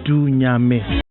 Edu Nyame.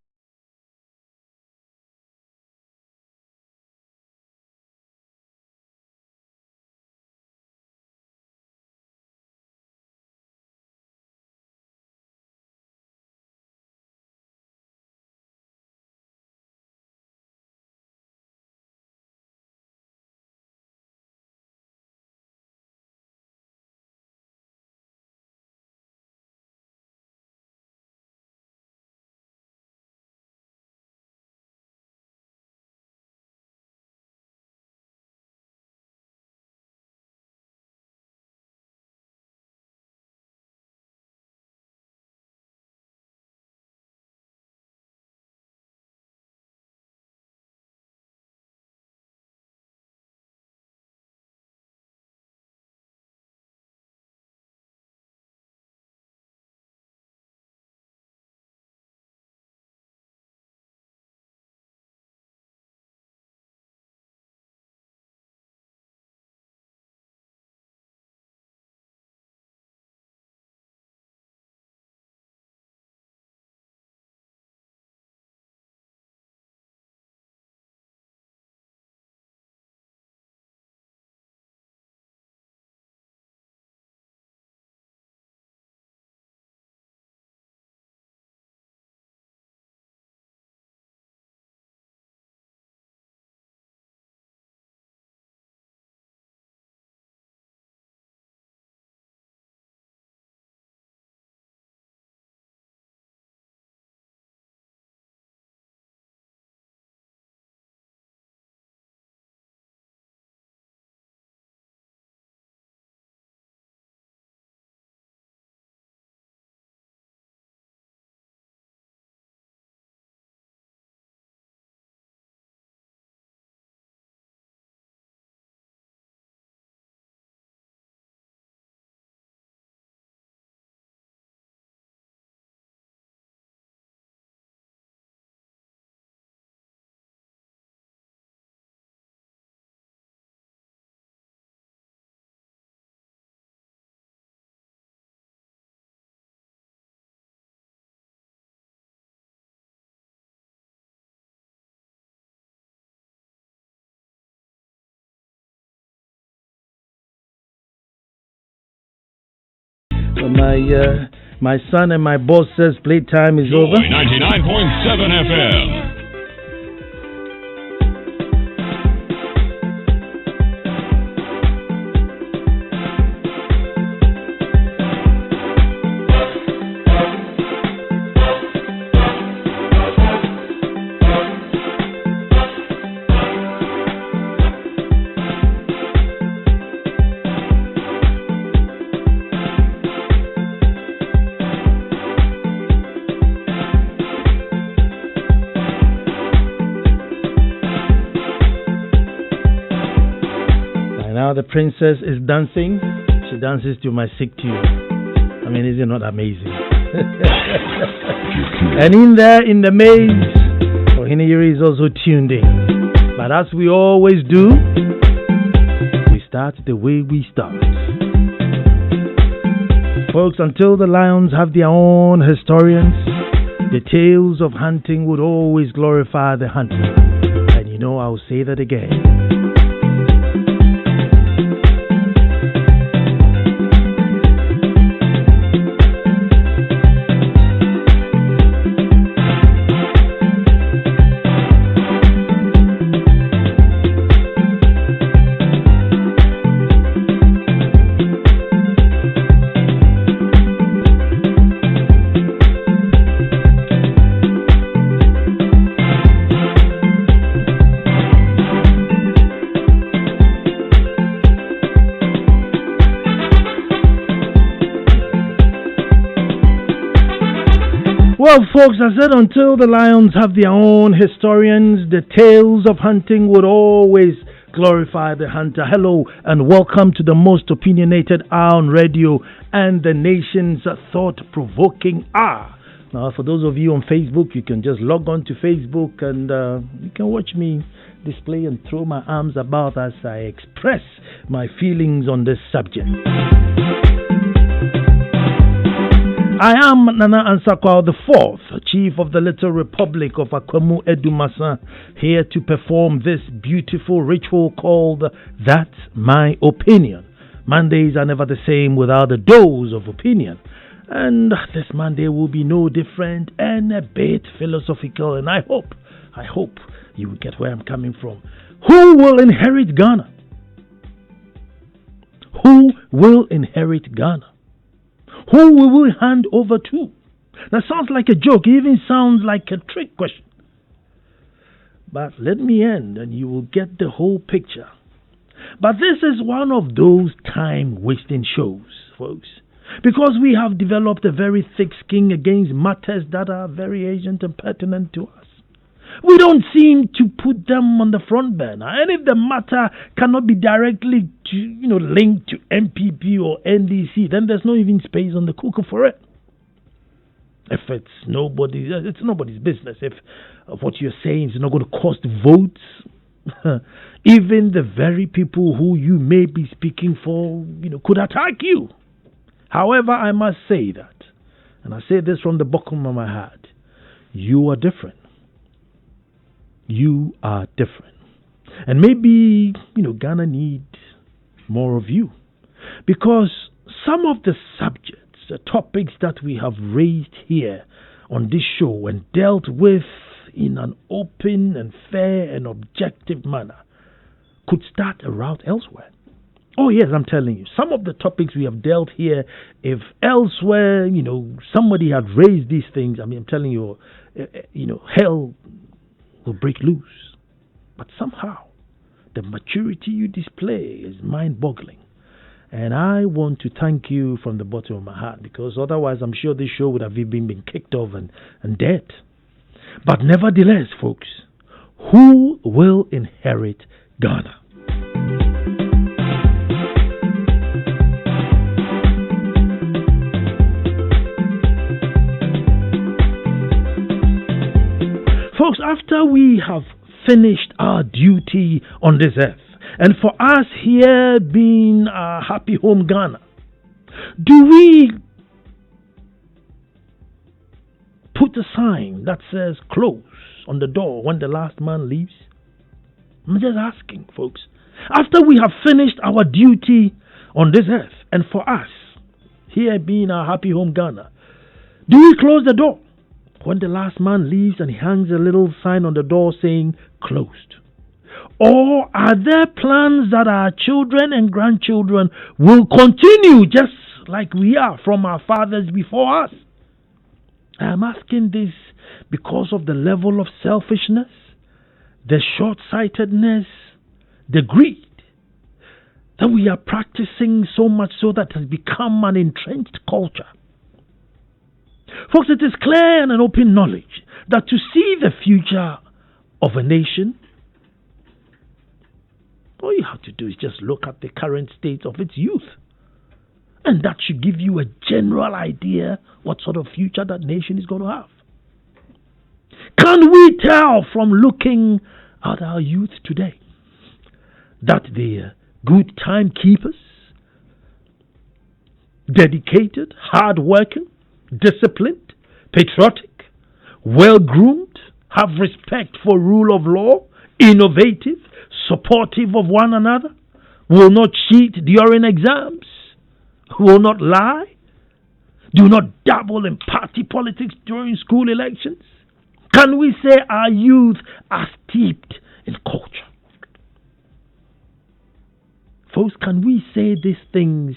My son and my boss says playtime is over. 99.7 FM. The princess is dancing. She dances to my sick tune. I mean, is it not amazing? And in there, in the maze, Ohineyeri is also tuned in. But as we always do, we start the way we start. Folks, until the lions have their own historians, the tales of hunting would always glorify the hunter. And you know, I'll say that again. Well, folks, I said until the lions have their own historians, the tales of hunting would always glorify the hunter. Hello and welcome to the most opinionated hour on radio and the nation's thought-provoking hour. Now, for those of you on Facebook, you can just log on to Facebook and you can watch me display and throw my arms about as I express my feelings on this subject. I am Nana Ansah Kwao the Fourth, Chief of the Little Republic of Akwemu Edumasa, here to perform this beautiful ritual called That's My Opinion. Mondays are never the same without a dose of opinion. And this Monday will be no different and a bit philosophical, and I hope you will get where I'm coming from. Who will inherit Ghana? Who will inherit Ghana? Who will we hand over to? That sounds like a joke. It even sounds like a trick question. But let me end and you will get the whole picture. But this is one of those time-wasting shows, folks. Because we have developed a very thick skin against matters that are very urgent and pertinent to us. We don't seem to put them on the front burner. And if the matter cannot be directly linked to MPP or NDC, then there's no even space on the cooker for it. If it's nobody's business. If what you're saying is not going to cost votes, even the very people who you may be speaking for, could attack you. However, I must say that, and I say this from the bottom of my heart, you are different. You are different. And maybe, Ghana needs more of you. Because some of the subjects, the topics that we have raised here on this show and dealt with in an open and fair and objective manner could start a route elsewhere. Oh yes, I'm telling you, some of the topics we have dealt here, if elsewhere, somebody had raised these things, I'm telling you, hell will break loose. But somehow, the maturity you display is mind-boggling. And I want to thank you from the bottom of my heart, because otherwise I'm sure this show would have been kicked off and dead. But nevertheless, folks, who will inherit Ghana? Folks, after we have finished our duty on this earth, and for us here being a happy home Ghana, do we put a sign that says close on the door when the last man leaves? I'm just asking, folks. After we have finished our duty on this earth, and for us here being a happy home Ghana, do we close the door when the last man leaves and he hangs a little sign on the door saying closed? Or are there plans that our children and grandchildren will continue just like we are from our fathers before us? I am asking this because of the level of selfishness, the short-sightedness, the greed that we are practicing so much so that it has become an entrenched culture. Folks, it is clear and an open knowledge that to see the future of a nation, all you have to do is just look at the current state of its youth. And that should give you a general idea what sort of future that nation is going to have. Can we tell from looking at our youth today that they are good timekeepers, dedicated, hard-working, disciplined, patriotic, well-groomed, have respect for rule of law, innovative, supportive of one another, will not cheat during exams, will not lie, do not dabble in party politics during school elections? Can we say our youth are steeped in culture? Folks, can we say these things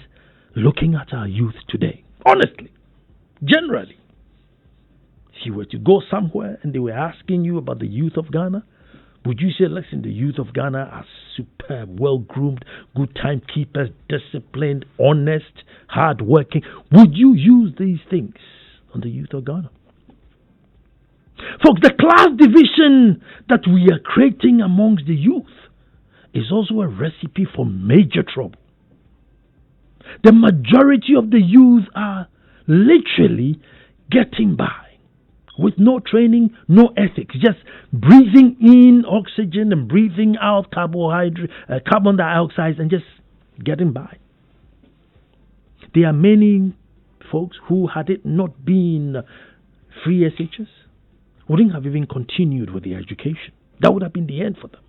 looking at our youth today? Honestly, generally. If you were to go somewhere and they were asking you about the youth of Ghana, would you say, listen, the youth of Ghana are superb, well-groomed, good timekeepers, disciplined, honest, hard-working? Would you use these things on the youth of Ghana? Folks, the class division that we are creating amongst the youth is also a recipe for major trouble. The majority of the youth are literally getting by with no training, no ethics, just breathing in oxygen and breathing out carbon dioxide and just getting by. There are many folks who, had it not been free SHS, wouldn't have even continued with their education. That would have been the end for them.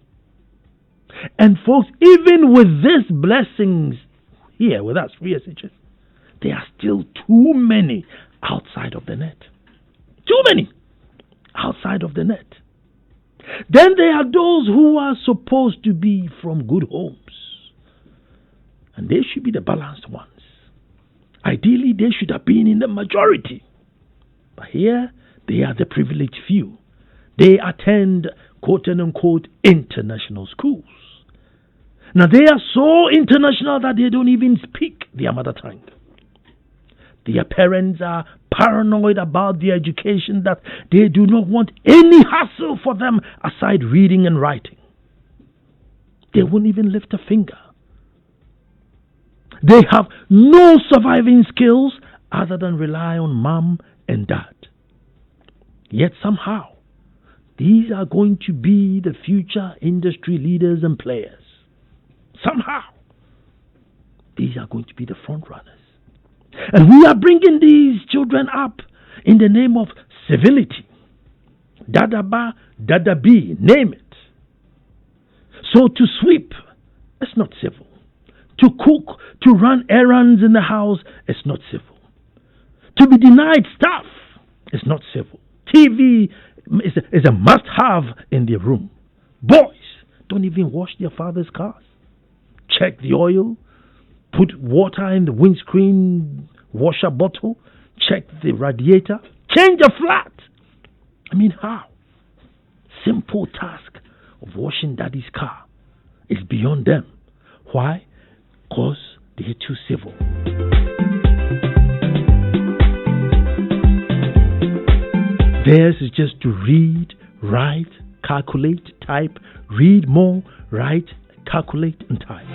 And folks, even with these blessings here with us, free SHS, there are still too many outside of the net. Too many outside of the net. Then there are those who are supposed to be from good homes. And they should be the balanced ones. Ideally, they should have been in the majority. But here, they are the privileged few. They attend quote-unquote international schools. Now, they are so international that they don't even speak their mother tongue. Their parents are paranoid about their education, that they do not want any hassle for them aside reading and writing. They won't even lift a finger. They have no surviving skills other than rely on mom and dad. Yet somehow, these are going to be the future industry leaders and players. Somehow, these are going to be the front runners. And we are bringing these children up in the name of civility. Dada ba, dada bi, name it. So to sweep, it's not civil. To cook, to run errands in the house, it's not civil. To be denied stuff, it's not civil. TV is a must-have in the room. Boys don't even wash their father's cars. Check the oil. Put water in the windscreen washer bottle. Check the radiator. Change a flat. I mean, how? Simple task of washing daddy's car is beyond them. Why? Because they're too civil. Theirs is just to read, write, calculate, type, read more, write, calculate, and type.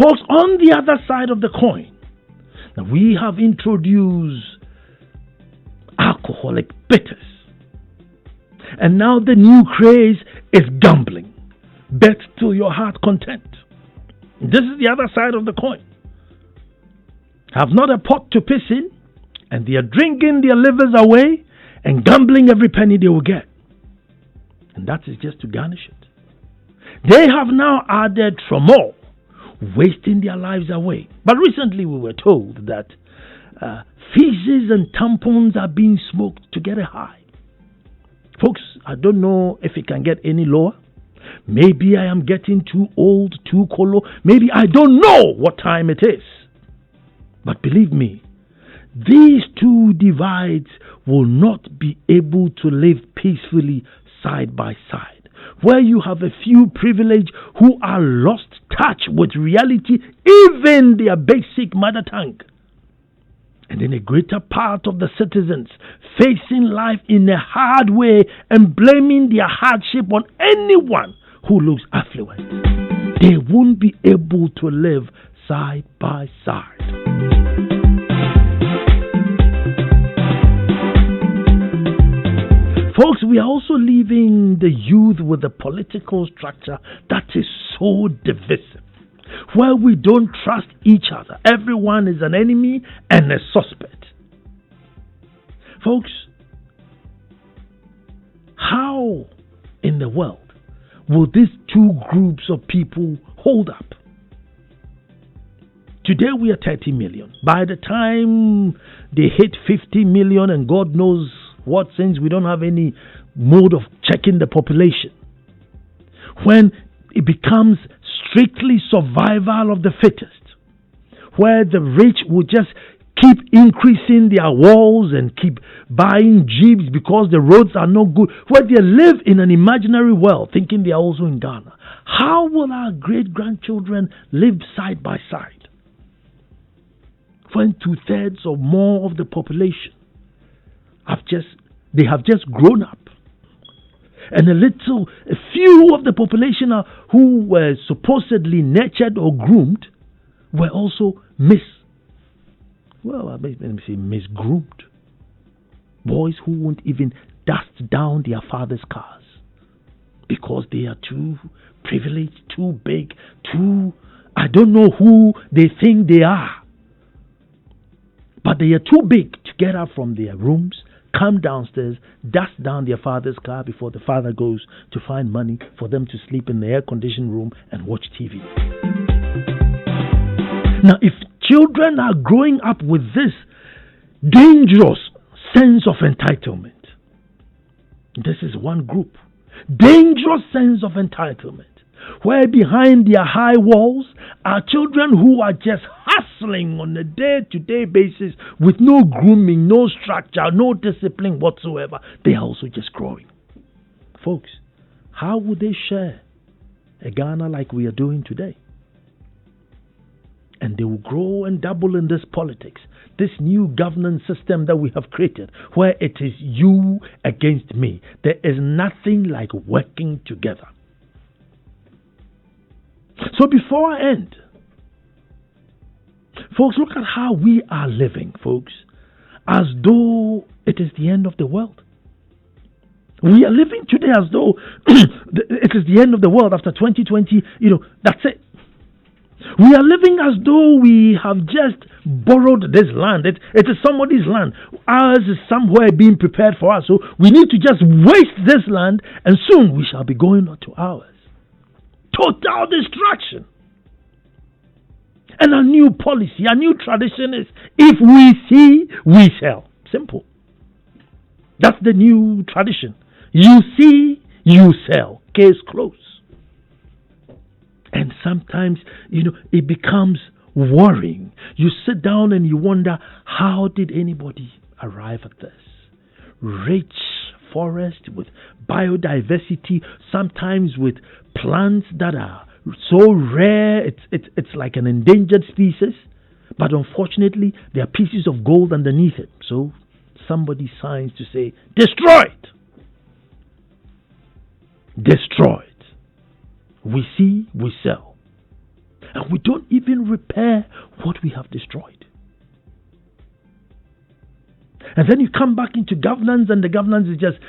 Folks, on the other side of the coin, now we have introduced alcoholic bitters. And now the new craze is gambling. Bet to your heart content. This is the other side of the coin. Have not a pot to piss in, and they are drinking their livers away and gambling every penny they will get. And that is just to garnish it. They have now added tramadol, wasting their lives away. But recently we were told that feces and tampons are being smoked to get a high. Folks, I don't know if it can get any lower. Maybe I am getting too old, too colo. Maybe I don't know what time it is. But believe me, these two divides will not be able to live peacefully side by side. Where you have a few privileged who are lost touch with reality, even their basic mother tongue. And then a greater part of the citizens facing life in a hard way and blaming their hardship on anyone who looks affluent. They won't be able to live side by side. Folks, we are also leaving the youth with a political structure that is so divisive, where we don't trust each other. Everyone is an enemy and a suspect. Folks, how in the world will these two groups of people hold up? Today we are 30 million. By the time they hit 50 million and God knows what, since we don't have any mode of checking the population, when it becomes strictly survival of the fittest, where the rich will just keep increasing their walls and keep buying jeeps because the roads are no good, where they live in an imaginary world thinking they are also in Ghana. How will our great-grandchildren live side by side when 2/3 or more of the population have just grown up, and a few of the population who were supposedly nurtured or groomed were also misgroomed. Boys who won't even dust down their father's cars because they are too privileged, too big, too I don't know who they think they are. But they are too big to get up from their rooms, come downstairs, dust down their father's car before the father goes to find money for them to sleep in the air-conditioned room and watch TV. Now, if children are growing up with this dangerous sense of entitlement, this is one group. Dangerous sense of entitlement, where behind their high walls are children who are just hustling on a day-to-day basis with no grooming, no structure, no discipline whatsoever. They are also just growing. Folks, how would they share a Ghana like we are doing today? And they will grow and double in this politics, this new governance system that we have created, where it is you against me. There is nothing like working together. So before I end, folks, look at how we are living, folks, as though it is the end of the world. We are living today as though it is the end of the world after 2020. That's it. We are living as though we have just borrowed this land. It is somebody's land. Ours is somewhere being prepared for us. So we need to just waste this land, and soon we shall be going on to ours. Total destruction. And a new policy, a new tradition is, if we see, we sell. Simple. That's the new tradition. You see, you sell. Case closed. And sometimes, it becomes worrying. You sit down and you wonder, how did anybody arrive at this? Rich forest with biodiversity, sometimes with plants that are so rare, it's like an endangered species. But unfortunately, there are pieces of gold underneath it. So somebody signs to say, destroy it. Destroy it. We see, we sell. And we don't even repair what we have destroyed. And then you come back into governance, and the governance is just,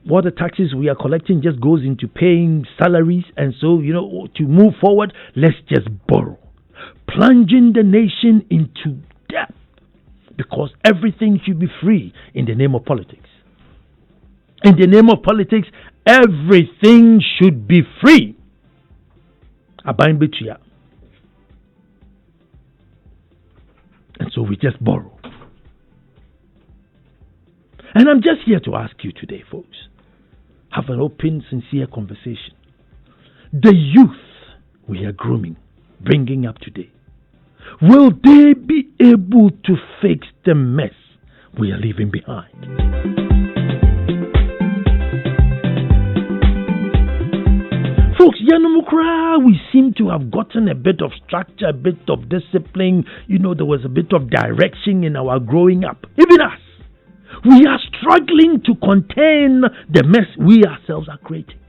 what the taxes we are collecting just goes into paying salaries. And so, to move forward, let's just borrow. Plunging the nation into debt. Because everything should be free in the name of politics. In the name of politics, everything should be free. Abain Betuya. And so we just borrow. And I'm just here to ask you today, folks, have an open, sincere conversation. The youth we are grooming, bringing up today, will they be able to fix the mess we are leaving behind? Folks, we seem to have gotten a bit of structure, a bit of discipline. There was a bit of direction in our growing up. Even us. We are struggling to contain the mess we ourselves are creating.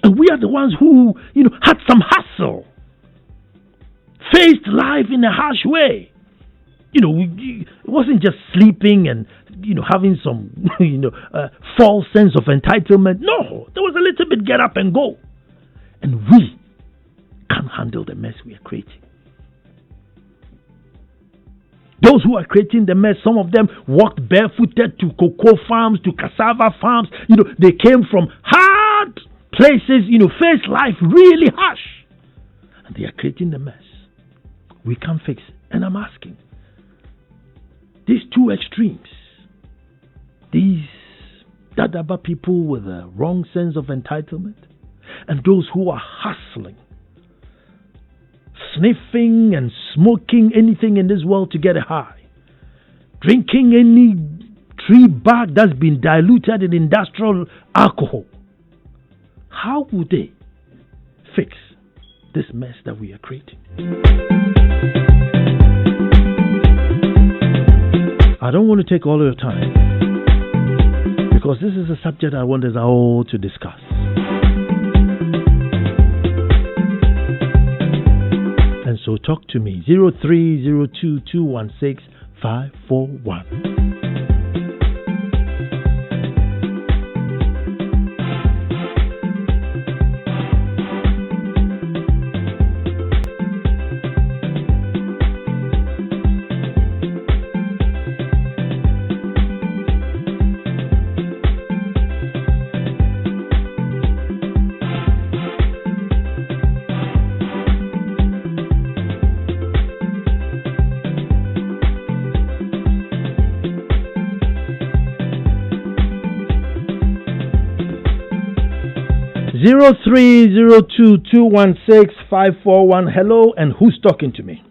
And we are the ones who, had some hustle. Faced life in a harsh way. It wasn't just sleeping and, having some, false sense of entitlement. No, there was a little bit get up and go. And we can't handle the mess we are creating. Those who are creating the mess, some of them walked barefooted to cocoa farms, to cassava farms. They came from hard places, faced life really harsh. And they are creating the mess. We can't fix it. And I'm asking, these two extremes, these Dadaba people with a wrong sense of entitlement, and those who are hustling, sniffing and smoking anything in this world to get a high, drinking any tree bark that's been diluted in industrial alcohol, how would they fix this mess that we are creating? I don't want to take all of your time, because this is a subject I want us all to discuss. And so talk to me, 0302216541. 03022165441. Hello, and who's talking to me?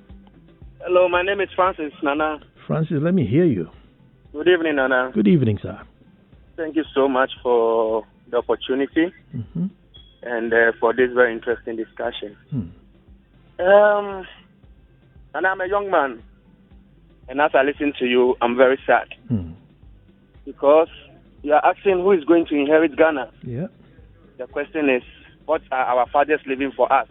Hello, my name is Francis, Nana. Francis, let me hear you. Good evening, Nana. Good evening, sir. Thank you so much for the opportunity and for this very interesting discussion. And I'm a young man, and as I listen to you, I'm very sad because you are asking who is going to inherit Ghana. Yeah. The question is, what are our fathers leaving for us?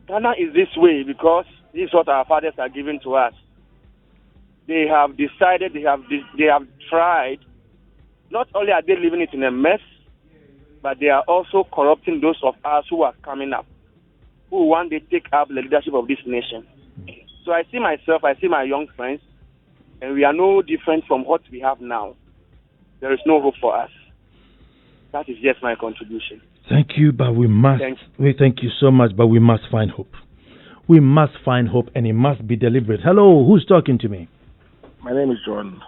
Ghana is this way because this is what our fathers are giving to us. They have decided, they have tried. Not only are they leaving it in a mess, but they are also corrupting those of us who are coming up, who one day take up the leadership of this nation. So I see myself, I see my young friends, and we are no different from what we have now. There is no hope for us. That is just my contribution. Thank you, but we must. We thank you so much, but we must find hope. We must find hope, and it must be deliberate. Hello, who's talking to me? My name is John.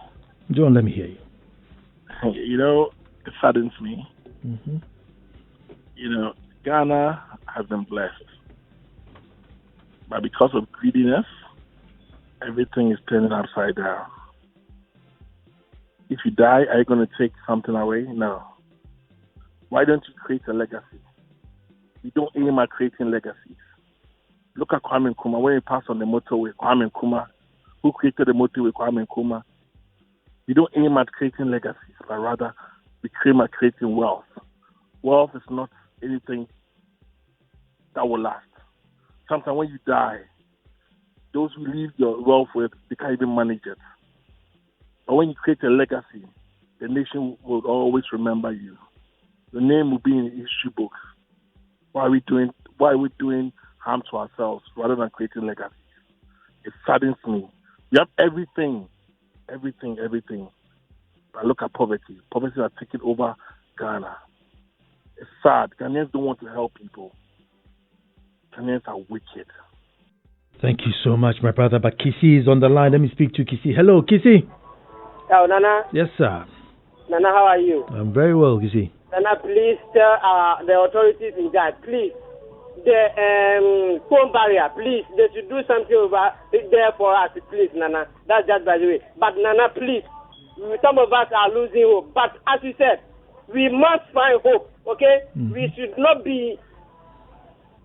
John, let me hear you. You know, it saddens me. You know, Ghana has been blessed. But because of greediness, everything is turning upside down. If you die, are you going to take something away? No. Why don't you create a legacy? You don't aim at creating legacies. Look at Kwame Nkrumah. When he passed on the motorway, Kwame Nkrumah, who created the motorway, Kwame Nkrumah. You don't aim at creating legacies, but rather we aim at creating wealth. Wealth is not anything that will last. Sometimes when you die, those who leave your wealth with, they can't even manage it. But when you create a legacy, the nation will always remember you. The name will be in the history books. Why are we doing harm to ourselves rather than creating legacies? It saddens me. We have everything. But look at poverty. Poverty has taken over Ghana. It's sad. Ghanaians don't want to help people. Ghanaians are wicked. Thank you so much, my brother. But Kisi is on the line. Let me speak to Kisi. Hello, Kisi. Hello, Nana. Yes, sir. Nana, how are you? I'm very well, Kisi. Nana, please tell the authorities in that, please, the phone barrier, please, they should do something over there for us, please, Nana. That's just by the way. But Nana, please, some of us are losing hope. But as you said, we must find hope, okay? We should not be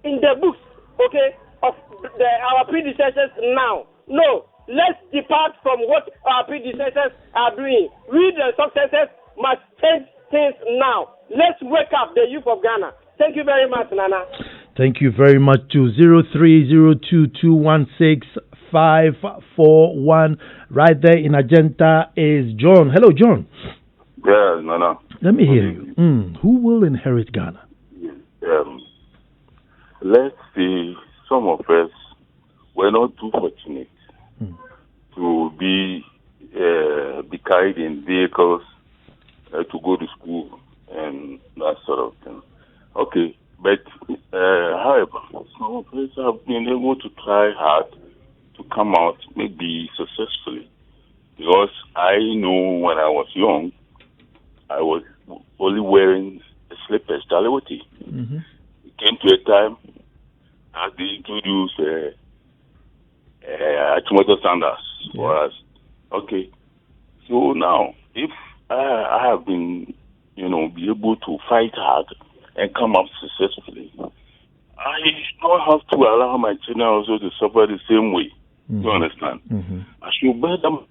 in the books, okay, of our predecessors now. No, let's depart from what our predecessors are doing. We, the successors, must change things now. Let's wake up the youth of Ghana. Thank you very much, Nana. Thank you very much to 03022165541. Right there in Agenda is John. Hello, John. Yeah, Nana. Let me hear you. Who will inherit Ghana? Let's see, some of us were not too fortunate to be carried in vehicles to go to school and that sort of thing. Okay, but however, some of us have been able to try hard to come out maybe successfully. Because I know when I was young, I was only wearing slippers, Dalawati. It came to a time as they introduced tomato sandals for us. Okay, so now if I have been, be able to fight hard and come up successfully, I don't have to allow my children also to suffer the same way. You understand? I should bear them.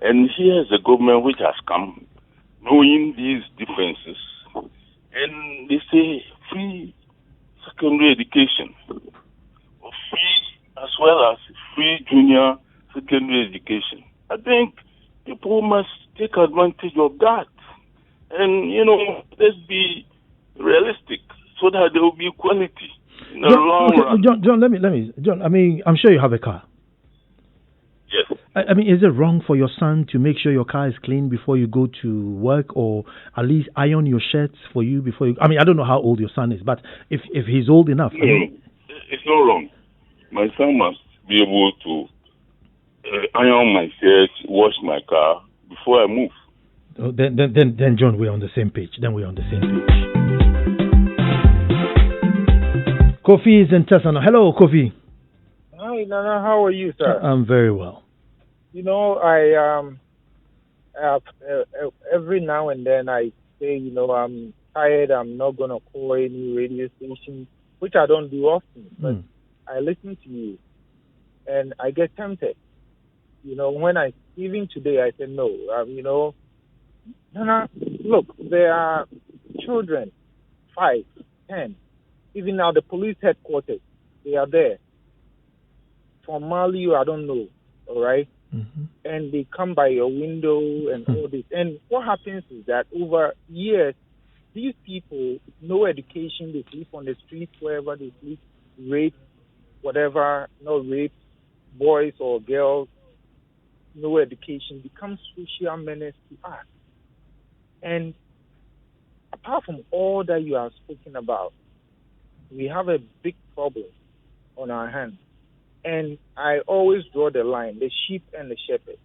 And here is the government which has come, knowing these differences, and they say free secondary education, free as well as free junior secondary education. I think people must take advantage of that. And, let's be realistic so that there will be equality in the long run. John, John, I mean, I'm sure you have a car. Yes. I mean, is it wrong for your son to make sure your car is clean before you go to work, or at least iron your shirts for you before you... I mean, I don't know how old your son is, but if he's old enough... No, it's not wrong. My son must be able to iron my shirts, wash my car before I move. Then, John, we're on the same page. Kofi is in Tesano. Hello, Kofi. Hi, Nana. How are you, sir? I'm very well. You know, every now and then I say, I'm tired. I'm not gonna call any radio station, which I don't do often. But I listen to you, and I get tempted. Even today, I said no. Nana, look, there are children, 5, 10. Even now, the police headquarters, they are there. From Mali, I don't know, all right? Mm-hmm. And they come by your window and all this. And what happens is that over years, these people, no education, they sleep on the streets, wherever they sleep, rape, whatever, no rape, boys or girls, no education, becomes social menace to us. And apart from all that you have spoken about, we have a big problem on our hands. And I always draw the line, the sheep and the shepherd.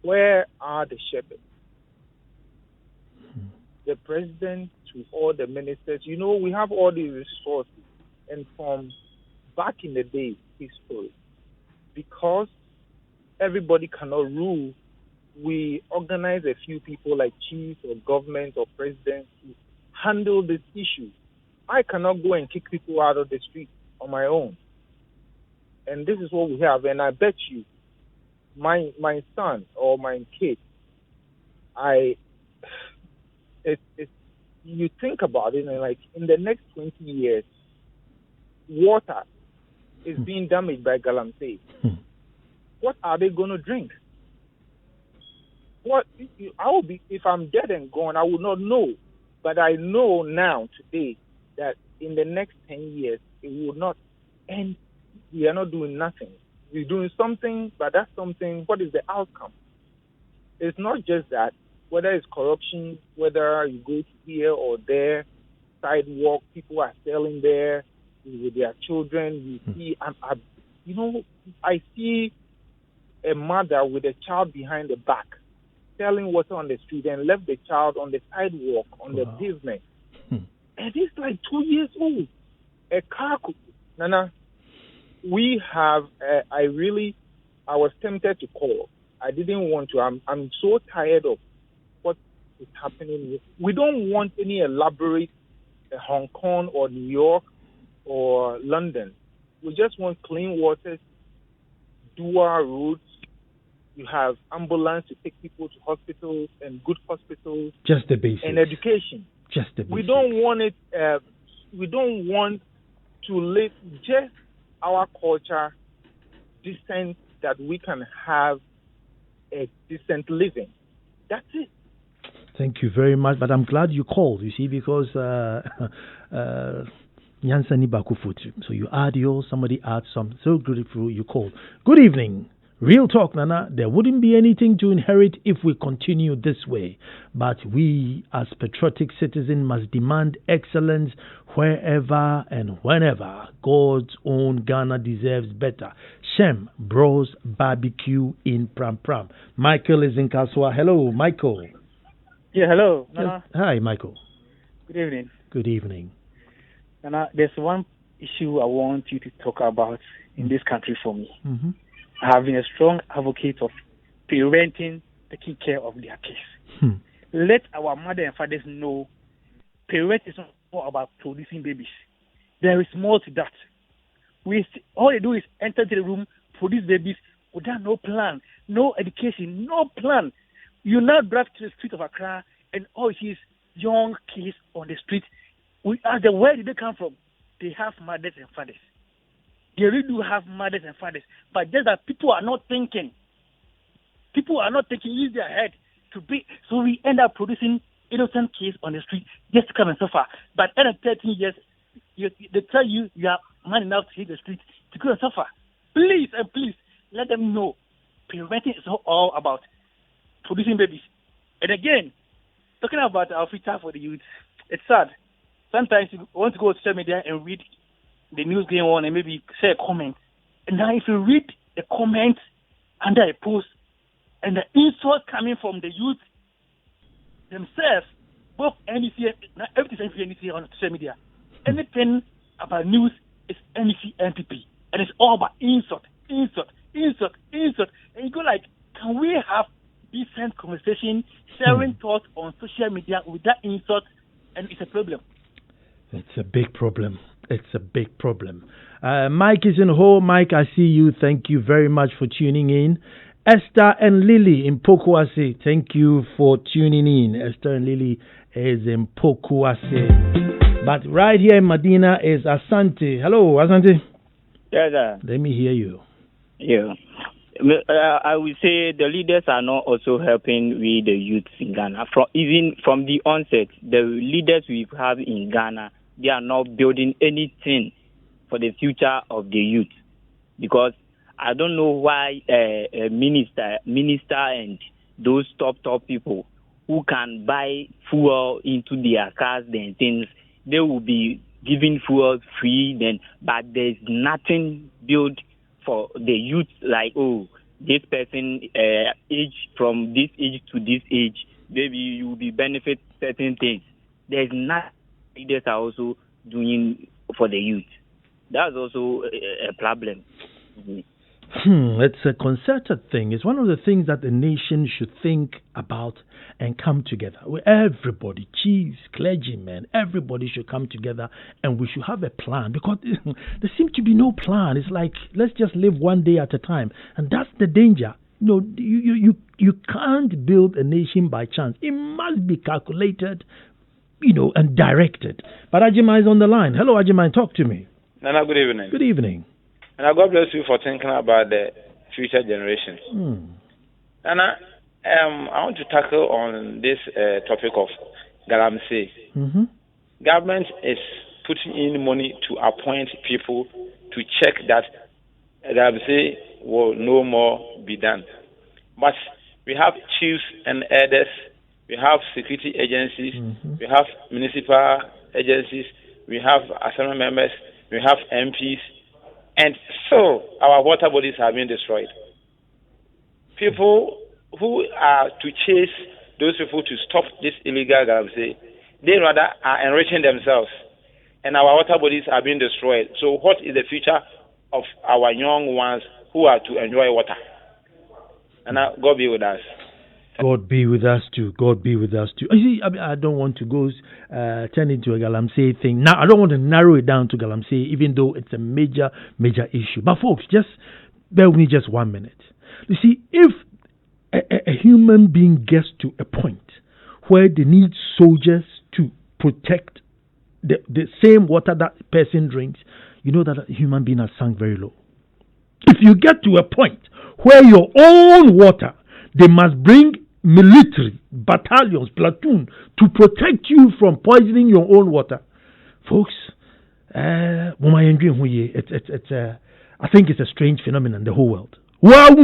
Where are the shepherds? The president to all the ministers. We have all these resources. And from back in the day, history, because everybody cannot rule, we organize a few people like chiefs or government or presidents to handle this issue. I cannot go and kick people out of the street on my own. And this is what we have. And I bet you, my son or my kid, you think about it, and like in the next 20 years, water is being damaged by galamsey. What are they going to drink? I will be, if I'm dead and gone, I will not know. But I know now, today, that in the next 10 years, it will not end. We are not doing nothing. We're doing something, but that something, what is the outcome? It's not just that, whether it's corruption, whether you go to here or there, sidewalk, people are selling there with their children. You see, I see a mother with a child behind the back selling water on the street and left the child on the sidewalk, on the pavement. And it's like 2 years old. A car could, Nana, we have, I was tempted to call. I didn't want to. I'm so tired of what is happening. We don't want any elaborate Hong Kong or New York or London. We just want clean waters, dual roads. You have ambulance to take people to hospitals and good hospitals. Just the basics. And education. Just the basics. We don't want it. We don't want to live just our culture, decent, that we can have a decent living. That's it. Thank you very much. But I'm glad you called, you see, because Yansani Bakufutu. So you add yours, somebody adds some. So grateful you called. Good evening. Real talk, Nana. There wouldn't be anything to inherit if we continue this way. But we, as patriotic citizens, must demand excellence wherever and whenever. God's own Ghana deserves better. Shem Bros Barbecue in Pram Pram. Michael is in Kaswa. Hello, Michael. Yeah, hello. Nana. Hi, Michael. Good evening. Good evening. Nana, there's one issue I want you to talk about in this country for me. Mm-hmm. I have been a strong advocate of parenting taking care of their kids. Let our mother and fathers know parent is not all about producing babies. There is more to that. All they do is enter the room, produce babies without no plan, no education, no plan. You now drive to the street of Accra and all you see is young kids on the street. We ask them, where did they come from? They have mothers and fathers. They really do have mothers and fathers, but just that people are not thinking. People are not thinking, use their head to be. So we end up producing innocent kids on the street just to come and suffer. But at 13 years, they tell you are man enough to hit the street to go and suffer. Please and please let them know parenting is not all about producing babies. And again, talking about our future for the youth, it's sad. Sometimes you want to go to social media and read the news going on and maybe say a comment. And now if you read the comments under a post and the insult coming from the youth themselves, both NBC, everything NBC on social media, anything about news, it's NPP, and it's all about insult. And you go like, can we have decent conversation, sharing thoughts on social media without insult? And it's a problem. It's a big problem. Mike is in home. Mike, I see you. Thank you very much for tuning in. Esther and Lily in Pokuase, thank you for tuning in. Esther and Lily is in Pokuase. But right here in Medina is Asante. Hello, Asante. Yes, sir. Let me hear you. Yeah. I would say the leaders are not also helping with the youth in Ghana. Even from the onset, the leaders we have in Ghana, they are not building anything for the future of the youth. Because I don't know why a minister and those top people who can buy fuel into their cars and things, they will be giving fuel free, but there's nothing built for the youth, like, oh, this person age from this age to this age, maybe you will be benefit certain things. There's not leaders are also doing for the youth. That's also a problem. It's a concerted thing. It's one of the things that the nation should think about and come together. Everybody, chiefs, clergymen, everybody should come together and we should have a plan, because there seems to be no plan. It's like, let's just live one day at a time. And that's the danger. You can't build a nation by chance. It must be calculated, and directed. But Ajima is on the line. Hello, Ajima, talk to me. Nana, good evening. Good evening. And God bless you for thinking about the future generations. Nana, I want to tackle on this topic of Galamsey. Government is putting in money to appoint people to check that Galamsey will no more be done. But we have chiefs and elders, we have security agencies, we have municipal agencies, we have assembly members, we have MPs, and so our water bodies have been destroyed. People who are to chase those people to stop this illegal Galamsey, they rather are enriching themselves, and our water bodies are being destroyed. So what is the future of our young ones who are to enjoy water? And God be with us. God be with us too. God be with us too. You see, I don't want to go turn into a Galamsey thing. Now, I don't want to narrow it down to Galamsey, even though it's a major issue. But folks, just bear with me just 1 minute. You see, if a human being gets to a point where they need soldiers to protect the same water that person drinks, you know that a human being has sunk very low. If you get to a point where your own water, they must bring military, battalions, platoon to protect you from poisoning your own water. Folks, I think it's a strange phenomenon in the whole world. But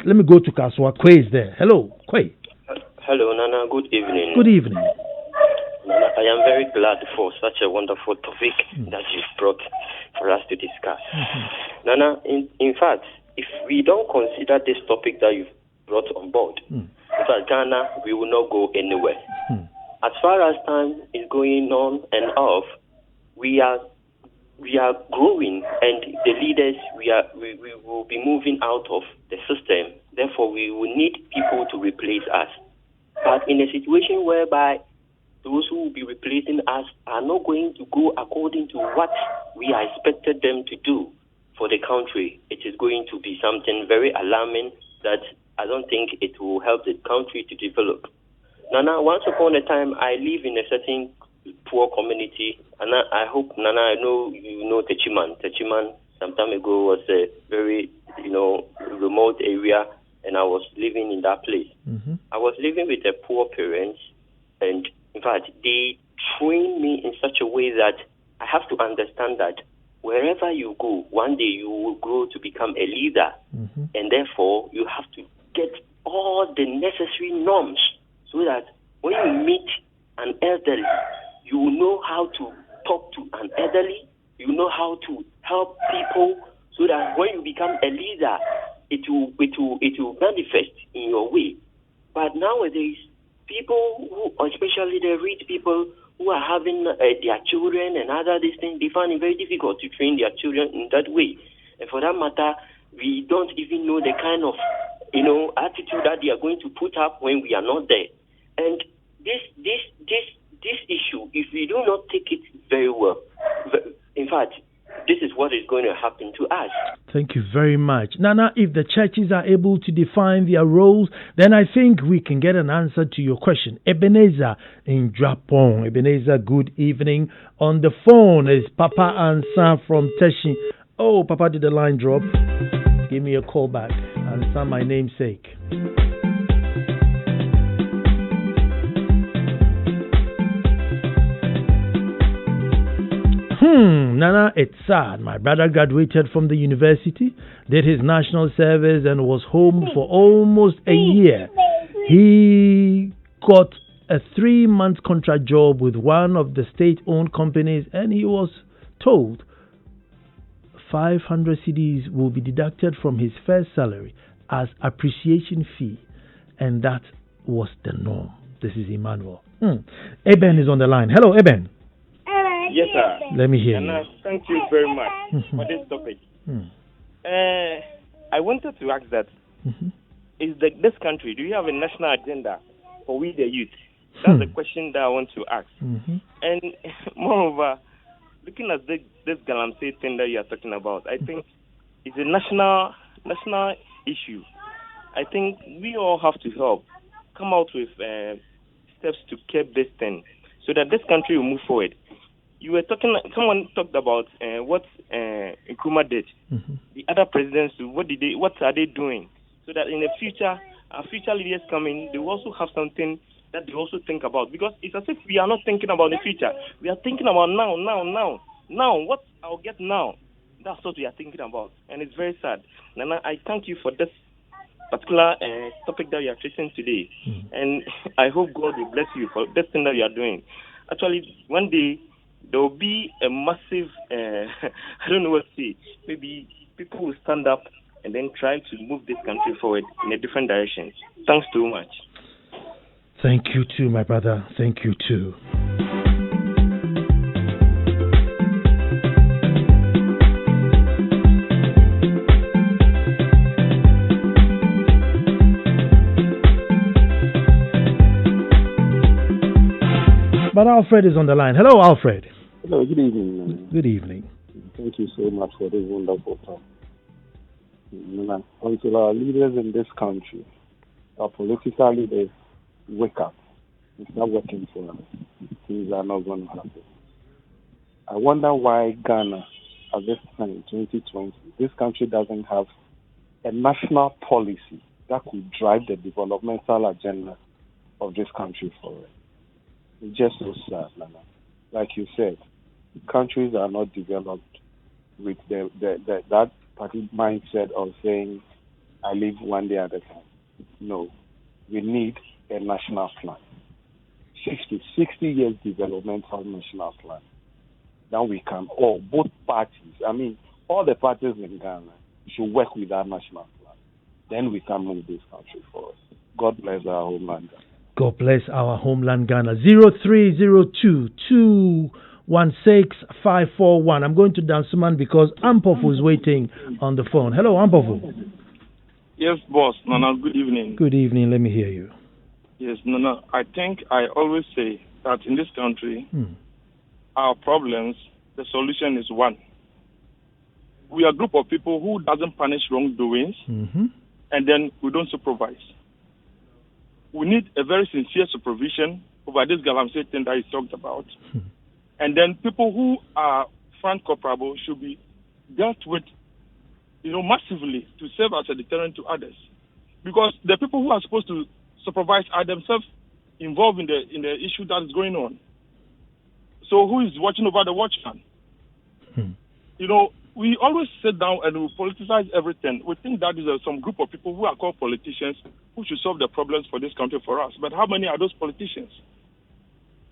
let me go to Kaswa. Kwao is there. Hello, Kwao. Hello, Nana. Good evening. Good evening. Nana, I am very glad for such a wonderful topic that you've brought for us to discuss. Nana, in fact, if we don't consider this topic that you've brought on board, in fact, Ghana, we will not go anywhere. As far as time is going on and off, we are growing, and the leaders we will be moving out of the system. Therefore, we will need people to replace us. But in a situation whereby those who will be replacing us are not going to go according to what we are expected them to do for the country, it is going to be something very alarming that I don't think it will help the country to develop. Nana, once upon a time, I live in a certain poor community, and I hope, Nana, I know you know Techiman. Techiman, some time ago, was a very, remote area, and I was living in that place. I was living with a poor parents, and in fact, they trained me in such a way that I have to understand that wherever you go, one day you will grow to become a leader, and therefore you have to get all the necessary norms so that when you meet an elderly, you will know how to talk to an elderly, you know how to help people, so that when you become a leader, it will manifest in your way. But nowadays, people who, especially the rich people who are having their children and other these things, they find it very difficult to train their children in that way. And for that matter, we don't even know the kind of, attitude that they are going to put up when we are not there. And this issue, if we do not take it very well, in fact, this is what is going to happen to us. Thank you very much. Nana, if the churches are able to define their roles, then I think we can get an answer to your question. Ebenezer in Japon. Ebenezer, good evening. On the phone is Papa Ansah from Teshi. Oh, Papa, did the line drop? Give me a call back. Ansah, my namesake. Nana, it's sad. My brother graduated from the university, did his national service, and was home for almost a year. He got a 3-month contract job with one of the state-owned companies, and he was told 500 cedis will be deducted from his first salary as appreciation fee, and that was the norm. This is Emmanuel. Eben is on the line. Hello, Eben. Yes, sir. Let me hear you. Thank you very much for this topic. I wanted to ask that, is this country, do you have a national agenda for we the youth? That's the question that I want to ask. And moreover, looking at this Galamsey thing that you are talking about, I think it's a national issue. I think we all have to help, come out with steps to curb this thing so that this country will move forward. You were talking. Someone talked about what Nkrumah did. The other presidents, what are they doing? So that in the future, our future leaders coming, they will also have something that they also think about. Because it's as if we are not thinking about the future. We are thinking about now. Now, what I'll get now. That's what we are thinking about, and it's very sad. Nana, I thank you for this particular topic that you are treating today, and I hope God will bless you for this thing that you are doing. Actually, one day there will be a massive, I don't know what to say, maybe people will stand up and then try to move this country forward in a different direction. Thanks too much. Thank you too, my brother. Thank you too. But Alfred is on the line. Hello, Alfred. Hello, good evening. Good evening. Thank you so much for this wonderful talk. Until our leaders in this country, our political leaders, wake up and start working for us, things are not going to happen. I wonder why Ghana, at this time, 2020, this country doesn't have a national policy that could drive the developmental agenda of this country forward. It's just so sad, Nana. Like you said, countries are not developed with that party mindset of saying, I live one day at a time. No, we need a national plan. 60 years developmental national plan. Then we can both parties, all the parties in Ghana should work with that national plan. Then we can move this country forward. God bless our homeland. God bless our homeland Ghana. 0302-216-541. I'm going to Dansuman because Ampofu is waiting on the phone. Hello, Ampofu. Yes, boss. Nana, good evening. Good evening. Let me hear you. Yes, Nana, I think I always say that in this country, our problems, the solution is one. We are a group of people who doesn't punish wrongdoings, and then we don't supervise. We need a very sincere supervision over this Galamsey thing that he talked about. And then people who are front culpable should be dealt with, massively to serve as a deterrent to others. Because the people who are supposed to supervise are themselves involved in the issue that is going on. So who is watching over the watchman? We always sit down and we politicize everything. We think that is some group of people who are called politicians who should solve the problems for this country for us. But how many are those politicians?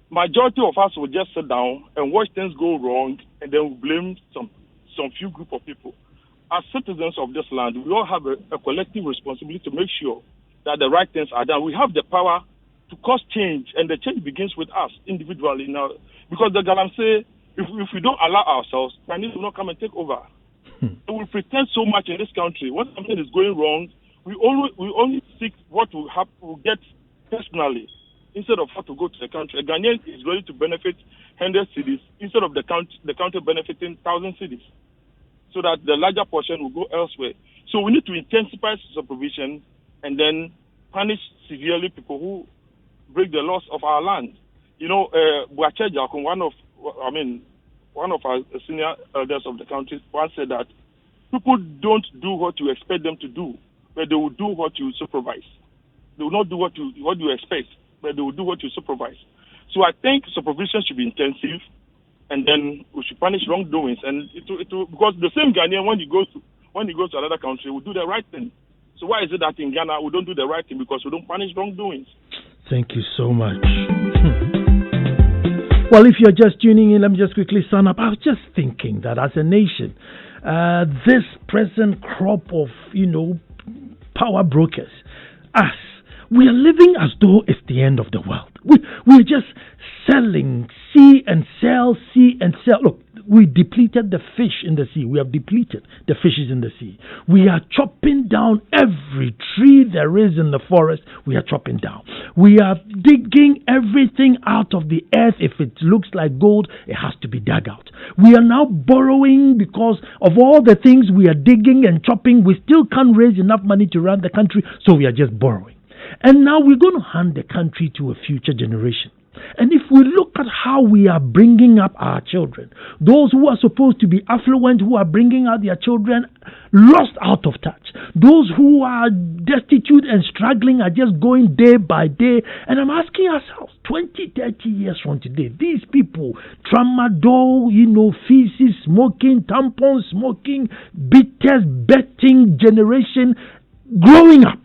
Majority of us will just sit down and watch things go wrong and then we blame some few group of people. As citizens of this land, we all have a collective responsibility to make sure that the right things are done. We have the power to cause change, and the change begins with us individually now. Because the Galamsey, if we don't allow ourselves, Chinese will not come and take over. We pretend so much in this country. When something is going wrong, we only seek what will get personally instead of how to go to the country. A Ghanaian is ready to benefit 100 cities instead of the country benefiting 1,000 cities, so that the larger portion will go elsewhere. So we need to intensify supervision and then punish severely people who break the laws of our land. You know, Boache Jakun, one of our senior elders of the country, once said that people don't do what you expect them to do, but they will do what you supervise. They will not do what you expect, but they will do what you supervise. So I think supervision should be intensive, and then we should punish wrongdoings. And it will, because the same Ghanaian, when he goes to another country, will do the right thing. So why is it that in Ghana we don't do the right thing? Because we don't punish wrongdoings. Thank you so much. Well, if you're just tuning in, let me just quickly sum up. I was just thinking that as a nation, this present crop of, power brokers, us, we are living as though it's the end of the world. We're just selling, see and sell, see and sell. Look, we depleted the fish in the sea. We have depleted the fishes in the sea. We are chopping down every tree there is in the forest. We are chopping down. We are digging everything out of the earth. If it looks like gold, it has to be dug out. We are now borrowing because of all the things we are digging and chopping. We still can't raise enough money to run the country, so we are just borrowing. And now we're going to hand the country to a future generation. And if we look at how we are bringing up our children, those who are supposed to be affluent, who are bringing out their children lost out of touch. Those who are destitute and struggling are just going day by day. And I'm asking ourselves, 20, 30 years from today, these people, tramadol, feces smoking, tampon smoking, bitters betting generation growing up,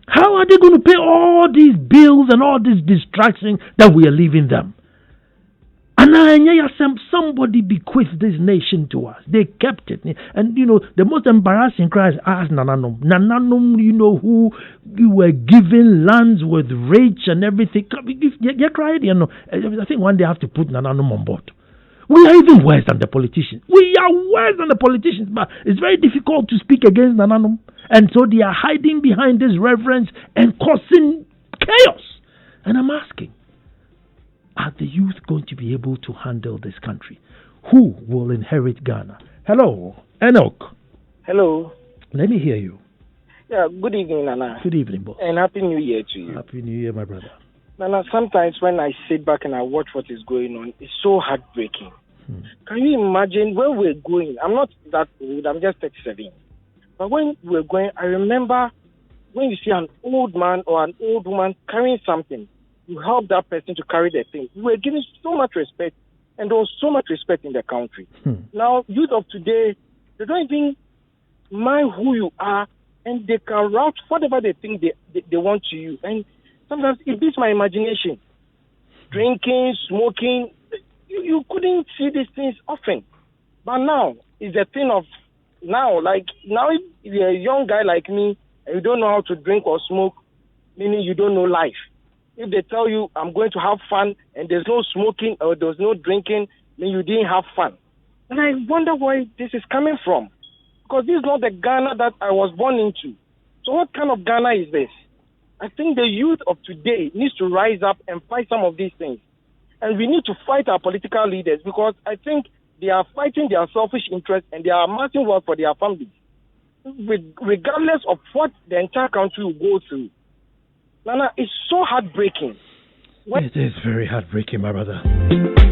how are they going to pay all these bills and all this distraction that we are leaving them? And somebody bequeathed this nation to us. They kept it. And, the most embarrassing cry is ask Nananom. Nananom, who were given lands with rates and everything. They cried, I think one day I have to put Nananom on board. We are even worse than the politicians. We are worse than the politicians, but it's very difficult to speak against Nananum. And so they are hiding behind this reverence and causing chaos. And I'm asking, are the youth going to be able to handle this country? Who will inherit Ghana? Hello, Enoch. Hello. Let me hear you. Yeah, good evening, Nana. Good evening, boss. And Happy New Year to you. Happy New Year, my brother. Nana, sometimes when I sit back and I watch what is going on, it's so heartbreaking. Can you imagine where we're going? I'm not that old, I'm just 37. But when we're going, I remember when you see an old man or an old woman carrying something, you help that person to carry their thing. We were given so much respect, and there was so much respect in the country. Now, youth of today, they don't even mind who you are, and they can route whatever they think they want to you. And sometimes it beats my imagination. Drinking, smoking, you couldn't see these things often. But now, it's a thing of now. Like, now if you're a young guy like me, and you don't know how to drink or smoke, meaning you don't know life. If they tell you, I'm going to have fun, and there's no smoking or there's no drinking, then you didn't have fun. And I wonder where this is coming from. Because this is not the Ghana that I was born into. So what kind of Ghana is this? I think the youth of today needs to rise up and fight some of these things. And we need to fight our political leaders, because I think they are fighting their selfish interests and they are amassing wealth for their families, regardless of what the entire country will go through. Nana, it's so heartbreaking. It is very heartbreaking, my brother.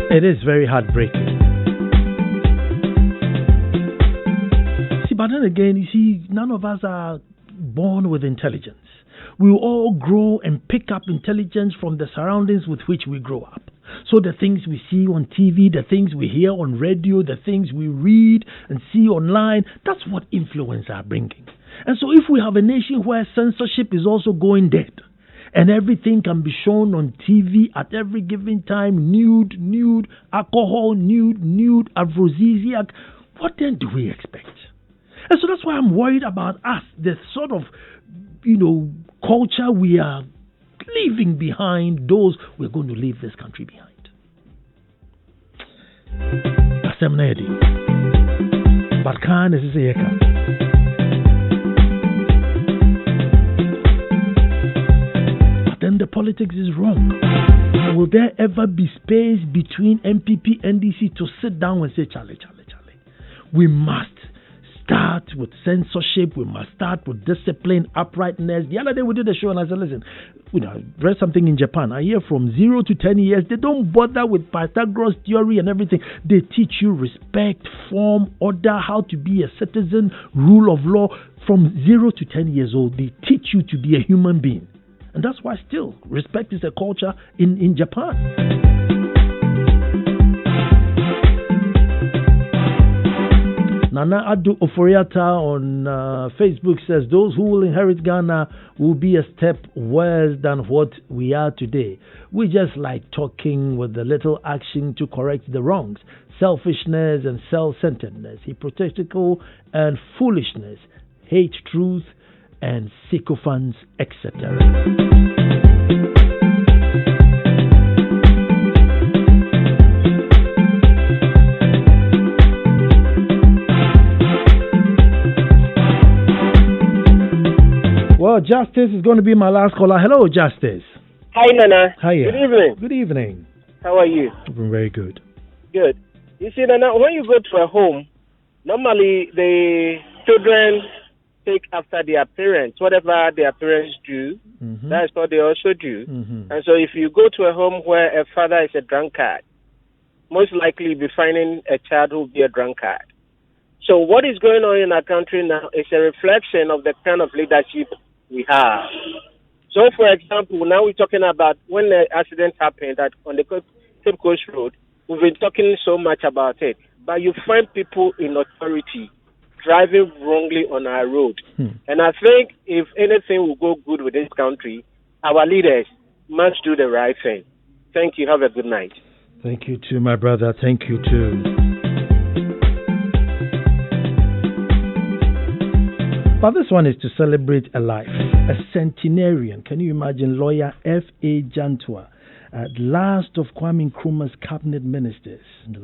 It is very heartbreaking. See, but then again, you see, none of us are born with intelligence. We will all grow and pick up intelligence from the surroundings with which we grow up. So the things we see on TV, the things we hear on radio, the things we read and see online, that's what influence are bringing. And so if we have a nation where censorship is also going dead, and everything can be shown on TV at every given time, nude, alcohol, nude, aphrodisiac, what then do we expect? And so that's why I'm worried about us, the sort of, culture we are leaving behind those we're going to leave this country behind. Asemnedi. But can is But then the politics is wrong. Will there ever be space between MPP and NDC to sit down and say, Charlie, we must start with censorship, we must start with discipline, uprightness. The other day we did a show and I said, listen, I read something in Japan. I hear from 0 to 10 years, they don't bother with Pythagoras theory and everything. They teach you respect, form, order, how to be a citizen, rule of law. From 0 to 10 years old, they teach you to be a human being. And that's why still respect is a culture in Japan. Nana Adu Oforiata on Facebook says, those who will inherit Ghana will be a step worse than what we are today. We just like talking with a little action to correct the wrongs, selfishness and self-centeredness, hypocritical and foolishness, hate truth and sycophants, etc. Well, Justice is going to be my last caller. Hello, Justice. Hi, Nana. Hi. Good evening. Good evening. How are you? I'm very good. Good. You see, Nana, when you go to a home, normally the children take after their parents. Whatever their parents do, that's what they also do. And so if you go to a home where a father is a drunkard, most likely you'll be finding a child who will be a drunkard. So what is going on in our country now is a reflection of the kind of leadership we have. So, for example, now we're talking about when the accident happened on the Cape Coast Road, we've been talking so much about it. But you find people in authority driving wrongly on our road. And I think if anything will go good with this country, our leaders must do the right thing. Thank you. Have a good night. Thank you too, my brother. Thank you too. But this one is to celebrate a life, a centenarian. Can you imagine lawyer F.A. Jantua, last of Kwame Nkrumah's cabinet ministers. The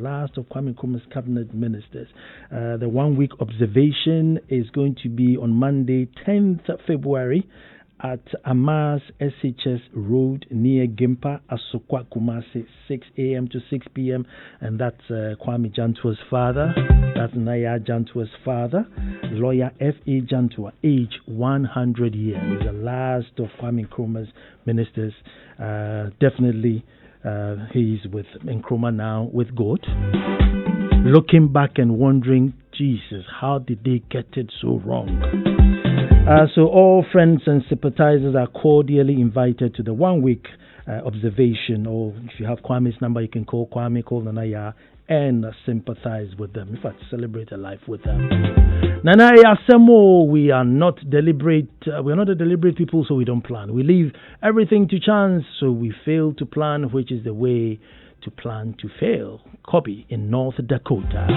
1-week observation is going to be on Monday, 10th February at Amas SHS Road near Gimpa, Asokwa, Kumasi, 6 a.m. to 6 p.m. And that's Kwame Jantua's father. That's Naya Jantua's father, lawyer F.A. Jantua, age 100 years. The last of Kwame Nkrumah's ministers. Definitely he's with Nkrumah now, with God. Looking back and wondering, Jesus, how did they get it so wrong? So all friends and sympathizers are cordially invited to the 1-week observation. Or if you have Kwame's number, you can call Kwame, call Nanaya, and sympathize with them. In fact, celebrate a life with them. Nanaya Semo, we are not deliberate. We are not a deliberate people, so we don't plan. We leave everything to chance, so we fail to plan, which is the way to plan to fail. Kobe in North Dakota.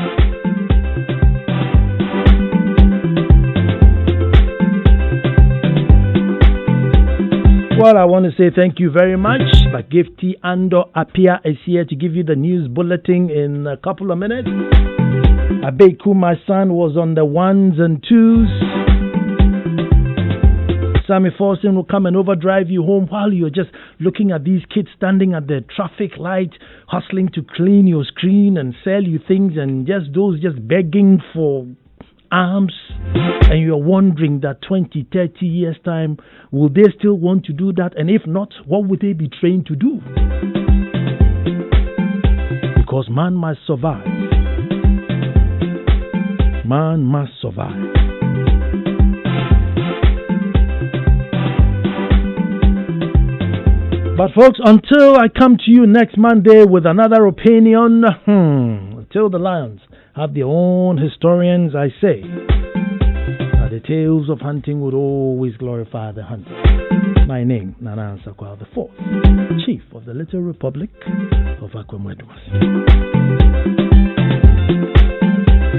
Well, I want to say thank you very much. But Gifty Ando Apia is here to give you the news bulletin in a couple of minutes. Abeku, my son, was on the 1s and 2s. Sammy Forsen will come and overdrive you home while you're just looking at these kids standing at the traffic light, hustling to clean your screen and sell you things, and just those just begging for arms, and you're wondering that 20, 30 years time, will they still want to do that? And if not, what would they be trained to do? Because man must survive. Man must survive. But folks, until I come to you next Monday with another opinion, until the Lions have their own historians, I say that the tales of hunting would always glorify the hunter. My name, Ansah, Kwao the 4th, Chief of the Little Republic of Akwemwedwas.